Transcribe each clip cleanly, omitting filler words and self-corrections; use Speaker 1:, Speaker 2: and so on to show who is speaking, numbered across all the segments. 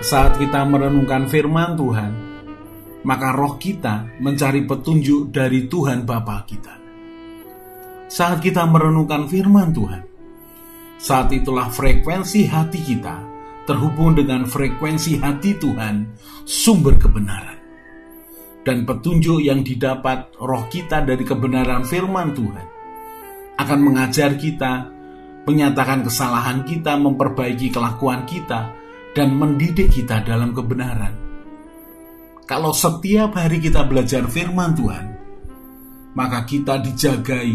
Speaker 1: Saat kita merenungkan firman Tuhan, maka roh kita mencari petunjuk dari Tuhan Bapa kita. Saat kita merenungkan firman Tuhan, saat itulah frekuensi hati kita terhubung dengan frekuensi hati Tuhan, sumber kebenaran. Dan petunjuk yang didapat roh kita dari kebenaran firman Tuhan akan mengajar kita, menyatakan kesalahan kita, memperbaiki kelakuan kita, dan mendidik kita dalam kebenaran. Kalau setiap hari kita belajar firman Tuhan, maka kita dijagai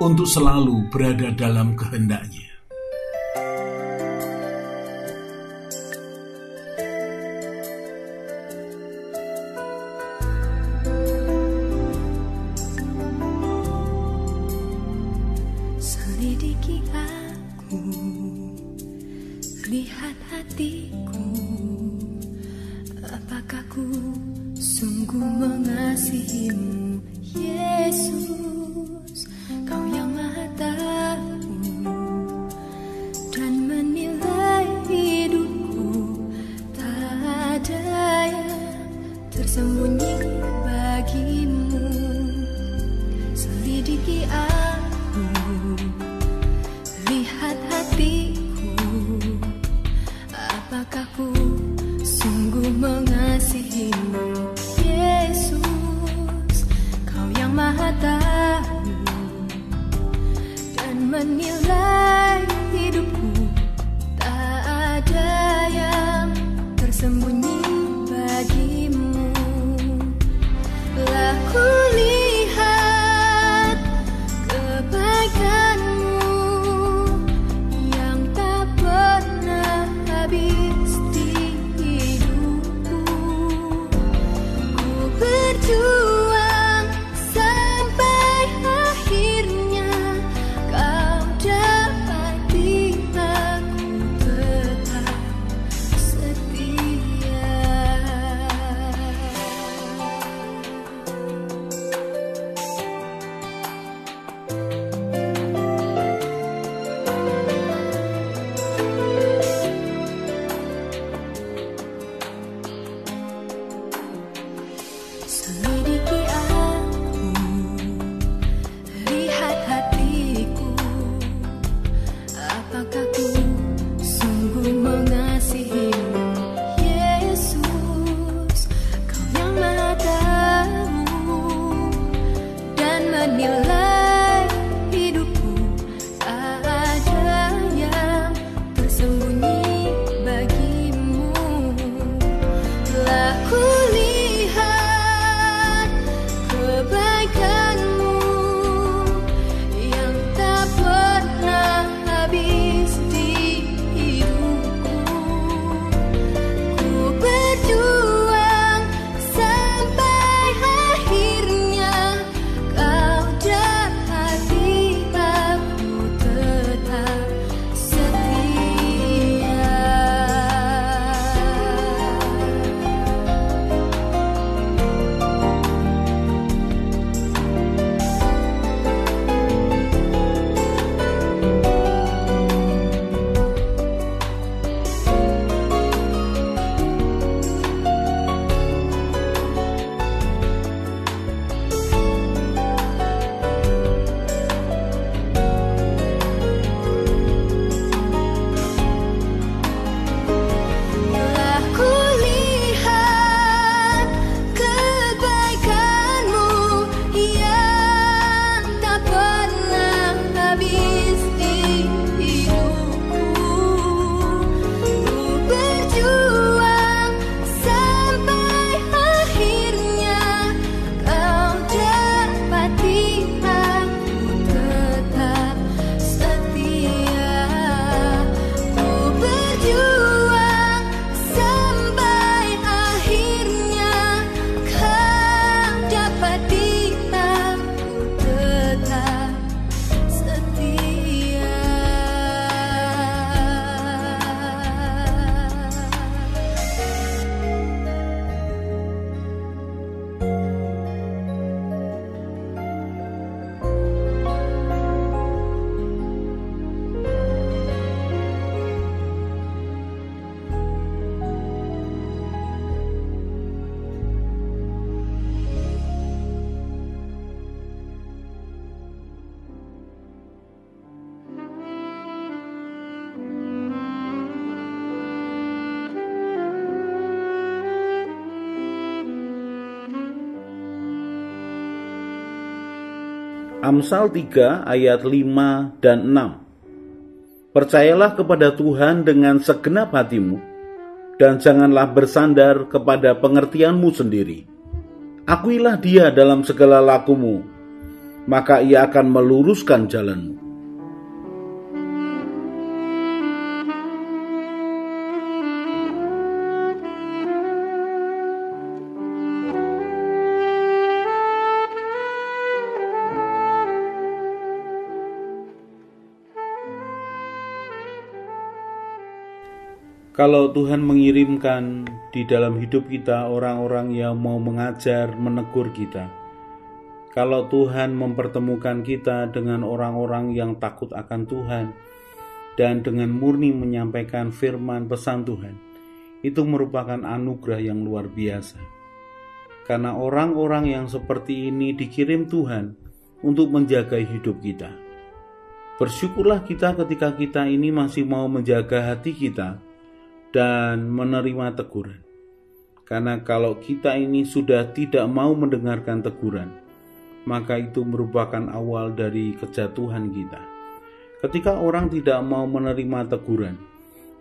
Speaker 1: untuk selalu berada dalam kehendak-Nya.
Speaker 2: Selidiki aku, lihat hatiku, apakah ku sungguh mengasihimu, Yesus. Kau yang Maha Tahu dan menilai hidupku, tak ada yang tersembunyi bagimu. Selidiki aku, lihat hatiku, apakah ku sungguh mengasihimu, Yesus. Kau yang Maha Tahu
Speaker 1: Amsal 3 ayat 5 dan 6. Percayalah kepada Tuhan dengan segenap hatimu, dan janganlah bersandar kepada pengertianmu sendiri. Akuilah Dia dalam segala lakumu, maka Ia akan meluruskan jalanmu. Kalau Tuhan mengirimkan di dalam hidup kita orang-orang yang mau mengajar, menegur kita, kalau Tuhan mempertemukan kita dengan orang-orang yang takut akan Tuhan dan dengan murni menyampaikan firman pesan Tuhan, itu merupakan anugerah yang luar biasa. Karena orang-orang yang seperti ini dikirim Tuhan untuk menjaga hidup kita. Bersyukurlah kita ketika kita ini masih mau menjaga hati kita dan menerima teguran. Karena kalau kita ini sudah tidak mau mendengarkan teguran, maka itu merupakan awal dari kejatuhan kita. Ketika orang tidak mau menerima teguran,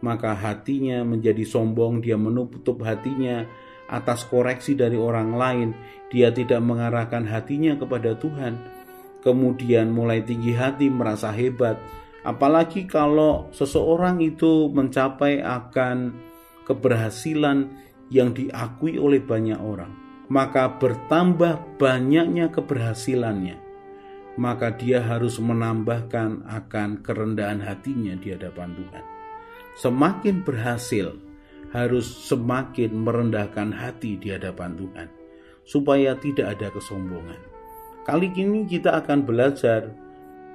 Speaker 1: maka hatinya menjadi sombong, dia menutup hatinya atas koreksi dari orang lain, dia tidak mengarahkan hatinya kepada Tuhan, kemudian mulai tinggi hati, merasa hebat. Apalagi kalau seseorang itu mencapai akan keberhasilan yang diakui oleh banyak orang, maka bertambah banyaknya keberhasilannya, maka dia harus menambahkan akan kerendahan hatinya di hadapan Tuhan. Semakin berhasil, harus semakin merendahkan hati di hadapan Tuhan, supaya tidak ada kesombongan. Kali ini kita akan belajar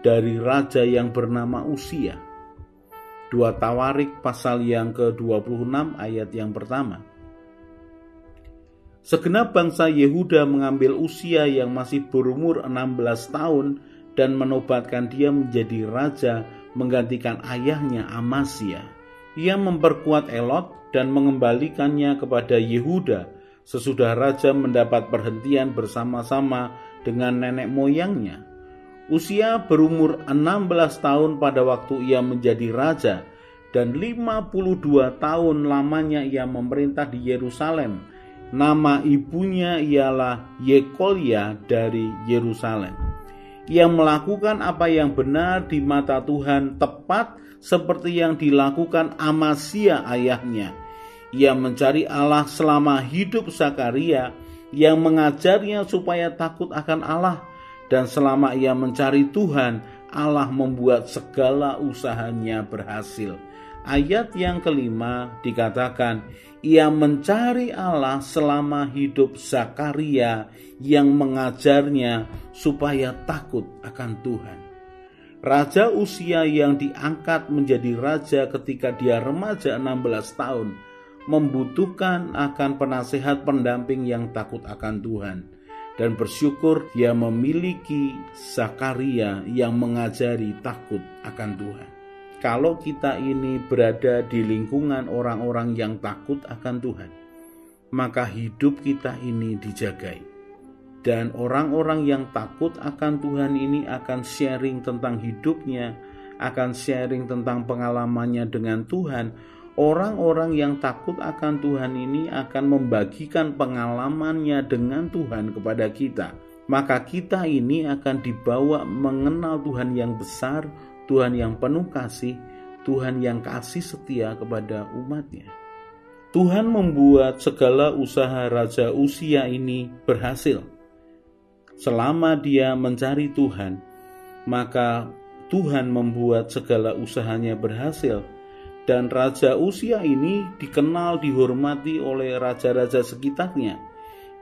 Speaker 1: dari raja yang bernama Uzia. 2 Tawarik pasal yang ke-26 ayat yang pertama. Segenap bangsa Yehuda mengambil Uzia yang masih berumur 16 tahun dan menobatkan dia menjadi raja menggantikan ayahnya Amasya. Ia memperkuat Elot dan mengembalikannya kepada Yehuda sesudah raja mendapat perhentian bersama-sama dengan nenek moyangnya. Uzia berumur 16 tahun pada waktu ia menjadi raja, dan 52 tahun lamanya ia memerintah di Yerusalem. Nama ibunya ialah Yekolya dari Yerusalem. Ia melakukan apa yang benar di mata Tuhan, tepat seperti yang dilakukan Amasya ayahnya. Ia mencari Allah selama hidup Zakaria yang mengajarnya supaya takut akan Allah. Dan selama ia mencari Tuhan, Allah membuat segala usahanya berhasil. Ayat yang kelima dikatakan, ia mencari Allah selama hidup Zakaria yang mengajarnya supaya takut akan Tuhan. Raja Uzia yang diangkat menjadi raja ketika dia remaja 16 tahun, membutuhkan akan penasehat pendamping yang takut akan Tuhan. Dan bersyukur dia memiliki Zakaria yang mengajari takut akan Tuhan. Kalau kita ini berada di lingkungan orang-orang yang takut akan Tuhan, maka hidup kita ini dijagai. Dan orang-orang yang takut akan Tuhan ini akan sharing tentang hidupnya, akan sharing tentang pengalamannya dengan Tuhan. Orang-orang yang takut akan Tuhan ini akan membagikan pengalamannya dengan Tuhan kepada kita. Maka kita ini akan dibawa mengenal Tuhan yang besar, Tuhan yang penuh kasih, Tuhan yang kasih setia kepada umatnya. Tuhan membuat segala usaha Raja Uzia ini berhasil. Selama dia mencari Tuhan, maka Tuhan membuat segala usahanya berhasil. Dan Raja Uzia ini dikenal, dihormati oleh raja-raja sekitarnya.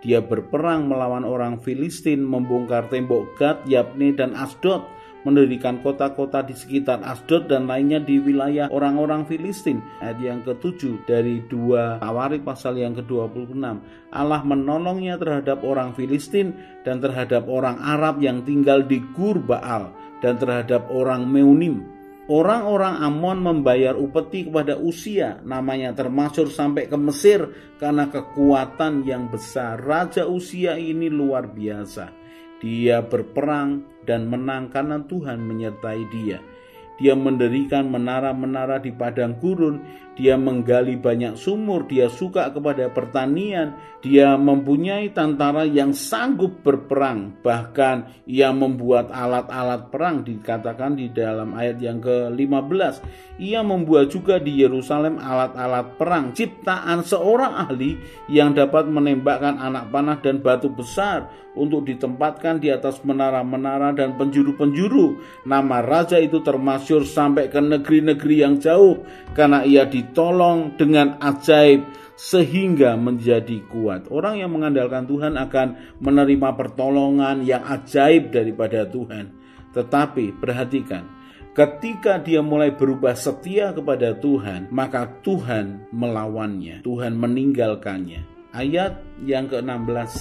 Speaker 1: Dia berperang melawan orang Filistin, membongkar tembok Gad, Yabne, dan Asdod, mendirikan kota-kota di sekitar Asdod dan lainnya di wilayah orang-orang Filistin. Ayat yang ke-7 dari 2 Tawarik pasal yang ke-26. Allah menolongnya terhadap orang Filistin dan terhadap orang Arab yang tinggal di Gur Baal dan terhadap orang Meunim. Orang-orang Amon membayar upeti kepada Uzia, namanya termasyhur sampai ke Mesir karena kekuatan yang besar. Raja Uzia ini luar biasa. Dia berperang dan menang karena Tuhan menyertai dia. Dia mendirikan menara-menara di padang gurun, dia menggali banyak sumur, dia suka kepada pertanian, dia mempunyai tentara yang sanggup berperang. Bahkan ia membuat alat-alat perang, dikatakan di dalam ayat yang ke-15. Ia membuat juga di Yerusalem alat-alat perang, ciptaan seorang ahli yang dapat menembakkan anak panah dan batu besar untuk ditempatkan di atas menara-menara dan penjuru-penjuru. Nama raja itu termasyhur sampai ke negeri-negeri yang jauh karena ia ditolong dengan ajaib sehingga menjadi kuat. Orang yang mengandalkan Tuhan akan menerima pertolongan yang ajaib daripada Tuhan. Tetapi perhatikan, ketika dia mulai berubah setia kepada Tuhan, maka Tuhan melawannya, Tuhan meninggalkannya. Ayat yang ke-16.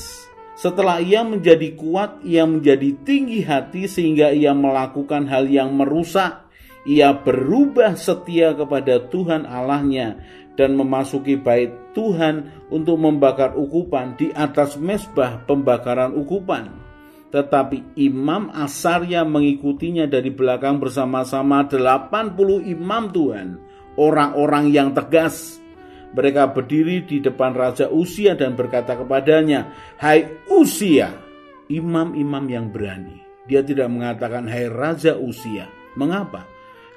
Speaker 1: Setelah ia menjadi kuat, ia menjadi tinggi hati sehingga ia melakukan hal yang merusak. Ia berubah setia kepada Tuhan Allahnya dan memasuki bait Tuhan untuk membakar ukupan di atas mezbah pembakaran ukupan. Tetapi Imam Asarya mengikutinya dari belakang bersama-sama 80 imam Tuhan, orang-orang yang tegas. Mereka berdiri di depan Raja Uzia dan berkata kepadanya, "Hai Uzia," imam-imam yang berani. Dia tidak mengatakan, "Hai Raja Uzia." Mengapa?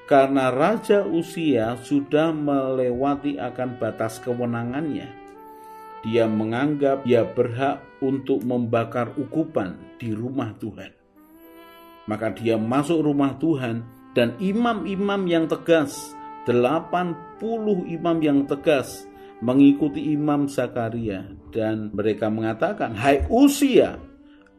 Speaker 1: Karena Raja Uzia sudah melewati akan batas kewenangannya. Dia menganggap dia berhak untuk membakar ukupan di rumah Tuhan. Maka dia masuk rumah Tuhan dan imam-imam yang tegas, 80 imam yang tegas mengikuti Imam Zakaria dan mereka mengatakan, "Hai Uzia,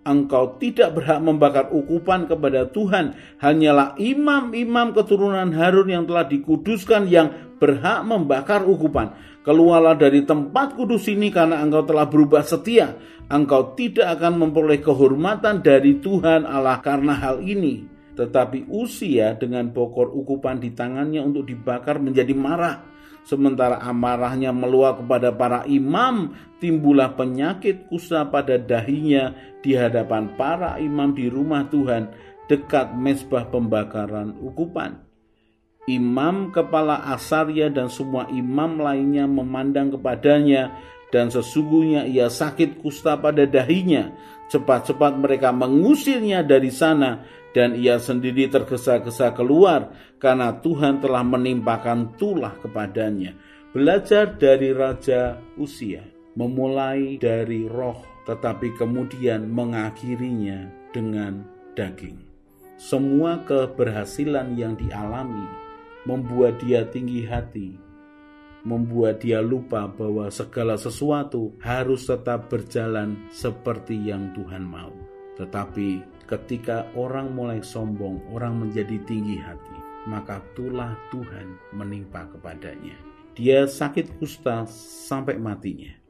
Speaker 1: engkau tidak berhak membakar ukupan kepada Tuhan. Hanyalah imam-imam keturunan Harun yang telah dikuduskan yang berhak membakar ukupan. Keluarlah dari tempat kudus ini karena engkau telah berubah setia. Engkau tidak akan memperoleh kehormatan dari Tuhan Allah karena hal ini." Tetapi Uzia dengan bokor ukupan di tangannya untuk dibakar menjadi marah. Sementara amarahnya meluap kepada para imam, timbullah penyakit kusta pada dahinya di hadapan para imam di rumah Tuhan dekat mezbah pembakaran ukupan. Imam kepala Asarya dan semua imam lainnya memandang kepadanya dan sesungguhnya ia sakit kusta pada dahinya. Cepat-cepat mereka mengusirnya dari sana dan ia sendiri tergesa-gesa keluar karena Tuhan telah menimpakan tulah kepadanya. Belajar dari Raja Uzia, memulai dari roh tetapi kemudian mengakhirinya dengan daging. Semua keberhasilan yang dialami membuat dia tinggi hati, membuat dia lupa bahwa segala sesuatu harus tetap berjalan seperti yang Tuhan mau. Tetapi ketika orang mulai sombong, orang menjadi tinggi hati, maka tulah Tuhan menimpa kepadanya. Dia sakit kusta sampai matinya.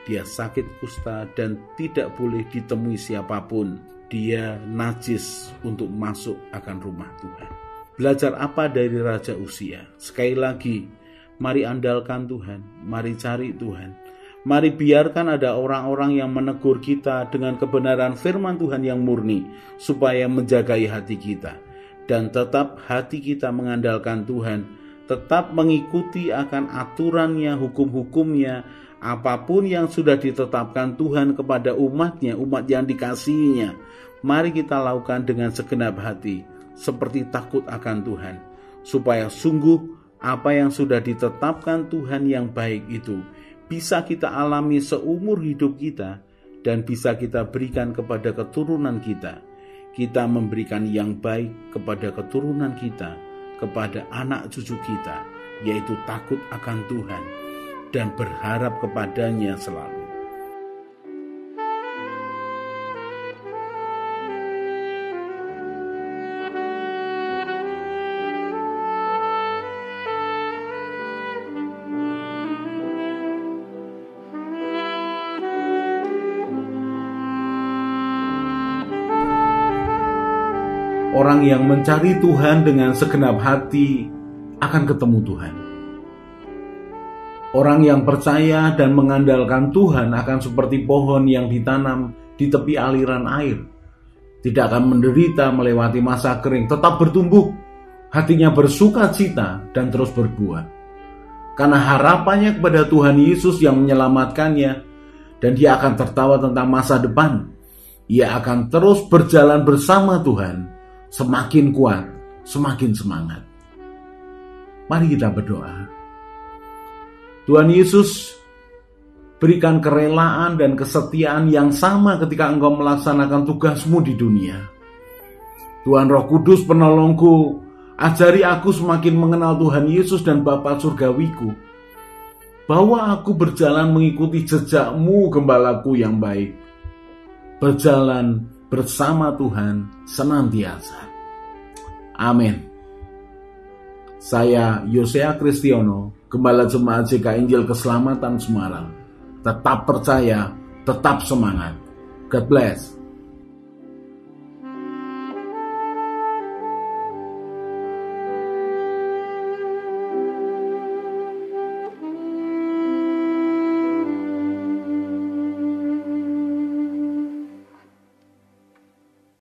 Speaker 1: Dia sakit kusta dan tidak boleh ditemui siapapun. Dia najis untuk masuk akan rumah Tuhan. Belajar apa dari Raja Uzia? Sekali lagi, mari andalkan Tuhan, mari cari Tuhan. Mari biarkan ada orang-orang yang menegur kita dengan kebenaran firman Tuhan yang murni, supaya menjagai hati kita. Dan tetap hati kita mengandalkan Tuhan, tetap mengikuti akan aturannya, hukum-hukumnya, apapun yang sudah ditetapkan Tuhan kepada umatnya, umat yang dikasihinya. Mari kita lakukan dengan segenap hati, seperti takut akan Tuhan, supaya sungguh apa yang sudah ditetapkan Tuhan yang baik itu bisa kita alami seumur hidup kita dan bisa kita berikan kepada keturunan kita. Kita memberikan yang baik kepada keturunan kita, kepada anak cucu kita, yaitu takut akan Tuhan dan berharap kepadanya selalu.
Speaker 3: Orang yang mencari Tuhan dengan segenap hati akan ketemu Tuhan. Orang yang percaya dan mengandalkan Tuhan akan seperti pohon yang ditanam di tepi aliran air. tidak akan menderita melewati masa kering, tetap bertumbuh, hatinya bersuka cita dan terus berbuah. Karena harapannya kepada Tuhan Yesus yang menyelamatkannya, dan dia akan tertawa tentang masa depan. Ia akan terus berjalan bersama Tuhan, semakin kuat, semakin semangat. Mari kita berdoa. Tuhan Yesus, berikan kerelaan dan kesetiaan yang sama ketika Engkau melaksanakan tugasmu di dunia. Tuhan Roh Kudus penolongku, ajari aku semakin mengenal Tuhan Yesus dan Bapa Surgawiku, bahwa aku berjalan mengikuti jejak-Mu, Gembalaku yang baik, berjalan bersama Tuhan senantiasa. Amin. Saya Yosea Kristiono, Gembala Jemaat JK Injil Keselamatan Semarang. Tetap percaya, tetap semangat. God bless.